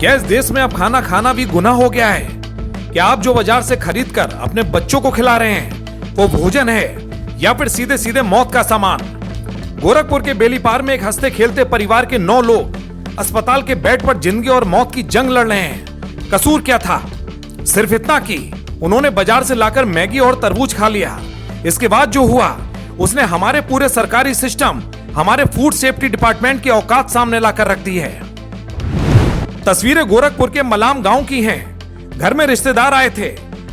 क्या इस देश में अब खाना खाना भी गुनाह हो गया है? क्या आप जो बाजार से खरीद कर अपने बच्चों को खिला रहे हैं वो भोजन है या फिर सीधे सीधे मौत का सामान? गोरखपुर के बेलीपार में एक हंसते खेलते परिवार के 9 लोग अस्पताल के बेड पर जिंदगी और मौत की जंग लड़ रहे हैं। कसूर क्या था? सिर्फ इतना कि उन्होंने बाजार से लाकर मैगी और तरबूज खा लिया। इसके बाद जो हुआ उसने हमारे पूरे सरकारी सिस्टम, हमारे फूड सेफ्टी डिपार्टमेंट की औकात सामने लाकर रख दी है। तस्वीरें गोरखपुर के मलाम गांव की हैं। घर में रिश्तेदार आए थे,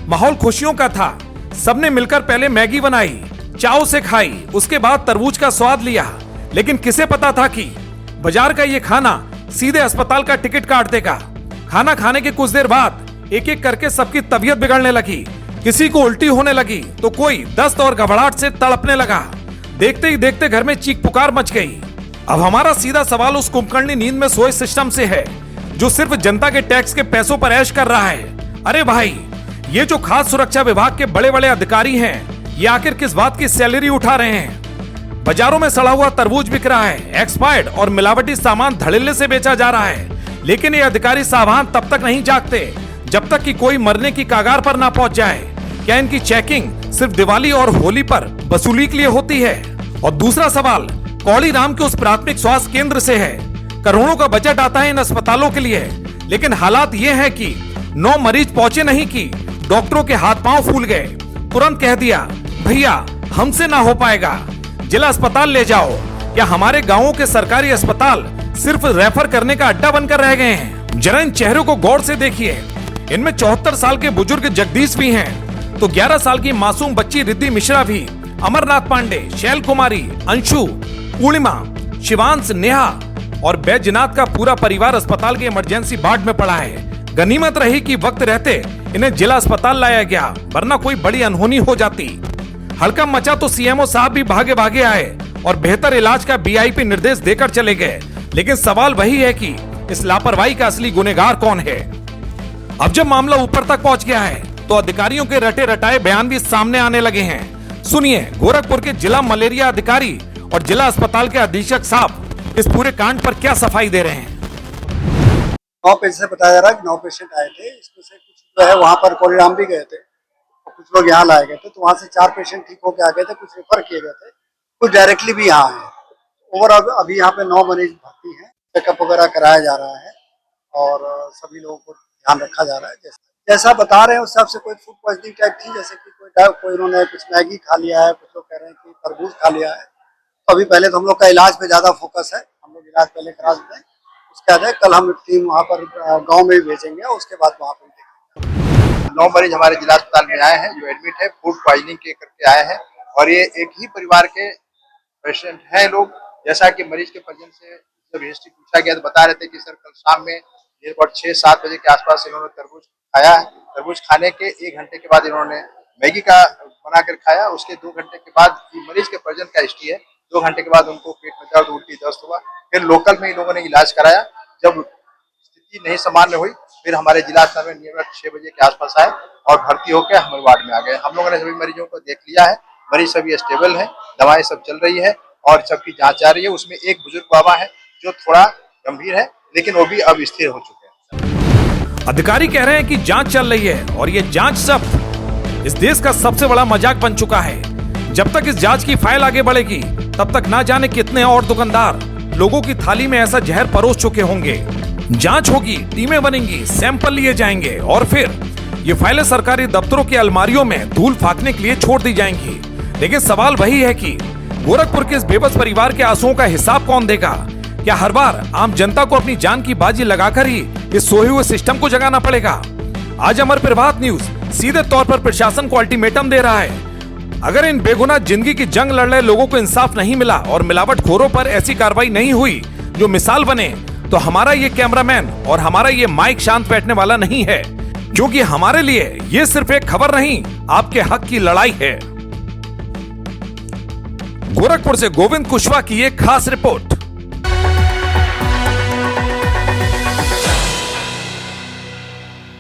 माहौल खुशियों का था। सबने मिलकर पहले मैगी बनाई, चाव से खाई, उसके बाद तरबूज का स्वाद लिया। लेकिन किसे पता था कि बाजार का ये खाना सीधे अस्पताल का टिकट काट देगा। खाना खाने के कुछ देर बाद एक एक करके सबकी तबीयत बिगड़ने लगी। किसी को उल्टी होने लगी तो कोई दस्त और घबराहट से तड़पने लगा। देखते ही देखते घर में चीख पुकार मच गई। अब हमारा सीधा सवाल उस कुंभकर्णी नींद में सोए सिस्टम से है जो सिर्फ जनता के टैक्स के पैसों पर ऐश कर रहा है। अरे भाई, ये जो खाद्य सुरक्षा विभाग के बड़े बड़े अधिकारी हैं, ये आखिर किस बात की सैलरी उठा रहे हैं? बाजारों में सड़ा हुआ तरबूज बिक रहा है, एक्सपायर्ड और मिलावटी सामान धड़ल्ले से बेचा जा रहा है। लेकिन ये अधिकारी सावधान तब तक नहीं जागते जब तक कि कोई मरने की कगार पर ना पहुंच जाए। क्या इनकी चेकिंग सिर्फ दिवाली और होली पर वसूली के लिए होती है? और दूसरा सवाल कौड़ी राम के उस प्राथमिक स्वास्थ्य केंद्र से है। करोड़ों का बजट आता है इन अस्पतालों के लिए, लेकिन हालात ये है कि 9 मरीज पहुंचे नहीं कि डॉक्टरों के हाथ पांव फूल गए। तुरंत कह दिया, भैया हमसे ना हो पाएगा, जिला अस्पताल ले जाओ। क्या हमारे गांवों के सरकारी अस्पताल सिर्फ रेफर करने का अड्डा बनकर रह गए हैं? जरा इन चेहरों को गौर से देखिए। इनमें 74 साल के बुजुर्ग जगदीश भी हैं, तो 11 साल की मासूम बच्ची रिद्धि मिश्रा भी, अमरनाथ पांडे, शैल कुमारी, अंशु, पूर्णिमा, शिवांश, नेहा और बैजनाथ का पूरा परिवार अस्पताल के इमरजेंसी वार्ड में पड़ा है। गनीमत रही कि वक्त रहते इन्हें जिला अस्पताल लाया गया, वरना कोई बड़ी अनहोनी हो जाती। हड़कंप मचा तो सीएमओ साहब भी भागे भागे आए और बेहतर इलाज का बीआईपी निर्देश देकर चले गए। लेकिन सवाल वही है कि इस लापरवाही का असली गुनहगार कौन है? अब जब मामला ऊपर तक पहुंच गया है तो अधिकारियों के रटे रटाए बयान भी सामने आने लगे हैं। सुनिए गोरखपुर के जिला मलेरिया अधिकारी और जिला अस्पताल के अधीक्षक साहब इस पूरे कांड पर क्या सफाई दे रहे हैं। 9 पेशेंट से बताया जा रहा है कि 9 पेशेंट आए थे। इसमें से कुछ जो है वहाँ पर कोलीराम भी गए थे, कुछ लोग यहाँ लाए गए थे, तो वहाँ से 4 पेशेंट ठीक होकर आ गए थे, कुछ रेफर किए गए थे, कुछ डायरेक्टली भी यहाँ आए। ओवरऑल अभी यहाँ पे 9 मरीज भर्ती हैं। चेकअप वगैरह कराया जा रहा है और सभी लोगों को ध्यान रखा जा रहा है। जैसा बता रहे हैं उस हिसाब से कोई फूड पॉइजनिंग टाइप थी, जैसे कि कोई उन्होंने कुछ मैगी खा लिया है, कुछ लोग कह रहे हैं कि तरबूज खा लिया है। तो अभी पहले तो हम लोग का इलाज पे ज्यादा फोकस है, हम लोग इलाज पहले करा देते हैं, उसके बाद कल हम टीम वहाँ पर गांव में भी भेजेंगे और उसके बाद वहाँ पर देखेंगे। 9 मरीज हमारे जिला अस्पताल में आए हैं जो एडमिट है, फूड पॉइजनिंग के करके आए हैं और ये एक ही परिवार के पेशेंट हैं लोग। जैसा कि मरीज के परिजन से जब हिस्ट्री पूछा गया तो बता रहे थे कि सर कल शाम में लगभग 6-7 बजे के आसपास इन्होंने तरबूज खाया है। तरबूज खाने के 1 घंटे के बाद इन्होंने मैगी का बनाकर खाया। उसके 2 घंटे के बाद मरीज के परिजन का हिस्ट्री है, 2 घंटे के बाद उनको पेट में दर्द, उल्टी, दस्त हुआ। फिर लोकल में इन लोगों ने इलाज कराया। जब स्थिति नहीं सामान्य हुई फिर हमारे जिला अस्पताल में नियर 6 बजे के आसपास आए और भर्ती होकर हमारे वार्ड में आ गए। हम लोगों ने सभी मरीजों को देख लिया है, मरीज सभी स्टेबल है, दवाएं सब चल रही है और सबकी जांच आ रही है। उसमें एक बुजुर्ग बाबा है जो थोड़ा गंभीर है, लेकिन वो भी अब स्थिर हो चुके हैं। अधिकारी कह रहे हैं कि जांच चल रही है और ये जांच सब इस देश का सबसे बड़ा मजाक बन चुका है। जब तक इस जांच की फाइल आगे बढ़ेगी तब तक ना जाने कितने और दुकानदार लोगों की थाली में ऐसा जहर परोस चुके होंगे। जांच होगी, टीमें बनेंगी, सैंपल लिए जाएंगे और फिर ये फाइलें सरकारी दफ्तरों की अलमारियों में धूल फाकने के लिए छोड़ दी जाएंगी। लेकिन सवाल वही है कि गोरखपुर के इस बेबस परिवार के आंसुओं का हिसाब कौन देगा? क्या हर बार आम जनता को अपनी जान की बाजी लगाकर ही इस सोए हुए सिस्टम को जगाना पड़ेगा? आज अमर प्रभात न्यूज सीधे तौर पर प्रशासन को अल्टीमेटम दे रहा है। अगर इन बेगुनाह जिंदगी की जंग लड़ रहे लोगों को इंसाफ नहीं मिला और मिलावटखोरों पर ऐसी कार्रवाई नहीं हुई जो मिसाल बने, तो हमारा ये कैमरामैन और हमारा ये माइक शांत बैठने वाला नहीं है, क्योंकि हमारे लिए ये सिर्फ एक खबर नहीं, आपके हक की लड़ाई है। गोरखपुर से गोविंद कुशवाहा की एक खास रिपोर्ट।